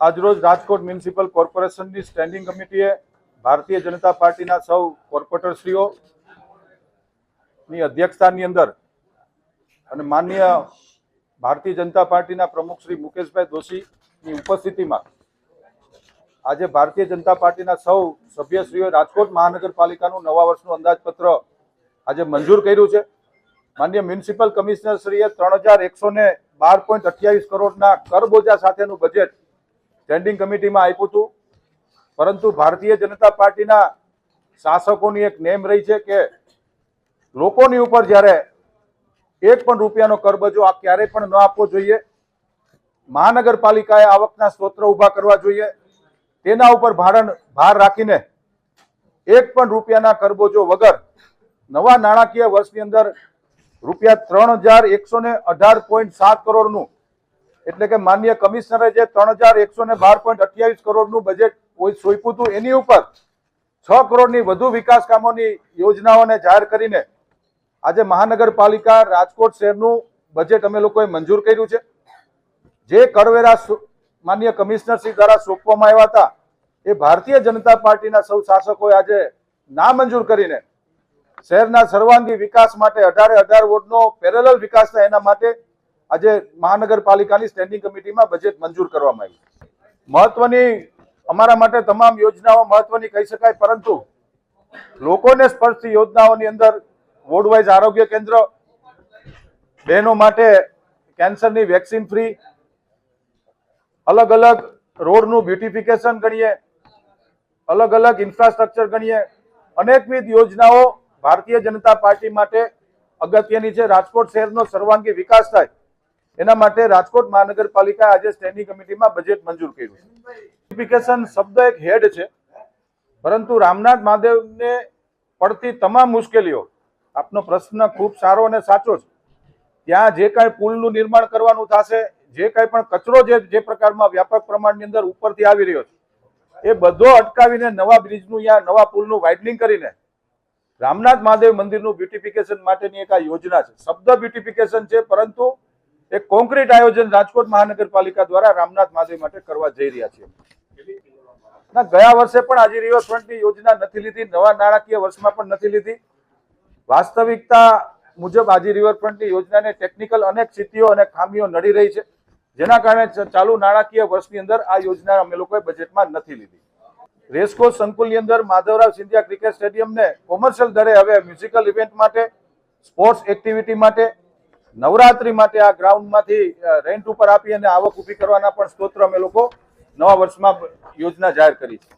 આજરોજ રાજકોટ મ્યુનિસિપલ કોર્પોરેશનની સ્ટેન્ડિંગ કમિટીએ ભારતીય જનતા પાર્ટીના સૌ કોર્પોરેટરશ્રીઓની અધ્યક્ષતાની અંદર અને માનનીય ભારતીય જનતા પાર્ટીના પ્રમુખ શ્રી મુકેશભાઈ દોશીની ઉપસ્થિતિમાં આજે ભારતીય જનતા પાર્ટીના સૌ સભ્યશ્રીઓએ રાજકોટ મહાનગરપાલિકાનું નવા વર્ષનું અંદાજપત્ર આજે મંજૂર કર્યું છે। માનનીય મ્યુનિસિપલ કમિશનરશ્રીએ 3112.28 કરોડના કરબોજા સાથેનું બજેટ સ્ટેન્ડિંગ કમિટીમાં આપ્યું હતું, પરંતુ ભારતીય જનતા પાર્ટીના શાસકોની એક નેમ રહી છે કે લોકોની ઉપર જ્યારે એક પણ રૂપિયાનો કરબજો આ ક્યારેય પણ ન આપવો જોઈએ। મહાનગરપાલિકાએ આવકના સ્ત્રોત ઊભા કરવા જોઈએ, તેના ઉપર ભાર રાખીને એક પણ રૂપિયાના કરબોજો વગર નવા નાણાકીય વર્ષની અંદર રૂપિયા 3118.7 કરોડનું એટલે કે માનનીય કમિશનરે જે 3112.28 કરોડનું બજેટ સોંપ્યું હતું એની ઉપર 6 કરોડની વધુ વિકાસ કામોની યોજનાઓને જાહેર કરીને આજે મહાનગરપાલિકા રાજકોટ શહેરનું બજેટ અમે લોકોએ મંજૂર કર્યું છે। જે કરવેરા માનનીય કમિશનરશ્રી દ્વારા સોંપવામાં આવ્યા હતા એ ભારતીય જનતા પાર્ટીના સૌ શાસકોએ આજે નામંજૂર કરીને શહેરના સર્વાંગી વિકાસ માટે 18 વોર્ડનો પેરેલલ વિકાસ થાય એના માટે આજે મહાનગરપાલિકાની સ્ટેન્ડિંગ કમિટીમાં બજેટ મંજૂર કરવામાં આવ્યું। મહત્વની અમારા માટે તમામ યોજનાઓ મહત્વની કહી શકાય, પરંતુ લોકોને સ્પર્શતી યોજનાઓની અંદર વોર્ડ વાઇઝ આરોગ્ય કેન્દ્ર, બહેનો માટે કેન્સરની વેક્સિન ફ્રી, અલગ અલગ રોડનું બ્યુટિફિકેશન ગણીએ, અલગ અલગ ઇન્ફ્રાસ્ટ્રક્ચર ગણીએ, અનેકવિધ યોજનાઓ ભારતીય જનતા પાર્ટી માટે અગત્યની છે। રાજકોટ શહેરનો સર્વાંગી વિકાસ થાય એના માટે રાજકોટ મહાનગરપાલિકાએ આજે સ્ટેન્ડિંગ કમિટીમાં બજેટ મંજૂર કર્યું છે। બ્યુટિફિકેશન શબ્દ એક હેડ છે, પરંતુ રામનાથ મહાદેવને પડતી તમામ મુશ્કેલીઓ, આપનો પ્રશ્ન ખૂબ સારો અને સાચો છે। ત્યાં જે કાંઈ પુલનું નિર્માણ કરવાનું થશે, જે કાંઈ પણ કચરો જે પ્રકારમાં વ્યાપક પ્રમાણની અંદર ઉપરથી આવી રહ્યો છે એ બધો અટકાવીને નવા બ્રિજનું યા નવા પુલનું વાઇડનિંગ કરીને રામનાથ મહાદેવ મંદિરનું બ્યુટિફિકેશન માટેની એક આ યોજના છે। શબ્દ બ્યુટિફિકેશન છે, પરંતુ એક કોન્ક્રીટ આયોજન રાજકોટ મહાનગરપાલિકા દ્વારા રામનાથ મહાદેવ માટે કરવા જઈ રહ્યા છીએ। ગયા વર્ષે પણ આજી રિવરફ્રન્ટની યોજના નથી લીધી, નવા નાણાકીય વર્ષમાં પણ નથી લીધી। વાસ્તવિકતા મુજબ આજી રિવરફ્રન્ટની યોજનાને ટેકનિકલ અનેક સ્થિતિઓ અને ખામીઓ નડી રહી છે, જેના કારણે ચાલુ નાણાકીય વર્ષની અંદર આ યોજના અમે લોકોએ બજેટમાં નથી લીધી। રેસકોર્સ સંકુલની અંદર માધવરાવ સિંધિયા ક્રિકેટ સ્ટેડિયમને કોમર્શિયલ દરે હવે મ્યુઝિકલ ઇવેન્ટ માટે, સ્પોર્ટ્સ એક્ટિવિટી માટે, નવરાત્રી માટે આ ગ્રાઉન્ડમાંથી રેન્ટ ઉપર આપી અને આવક ઊભી કરવાના પણ સ્ત્રોત અમે લોકો નવા વર્ષમાં યોજના જાહેર કરી છે।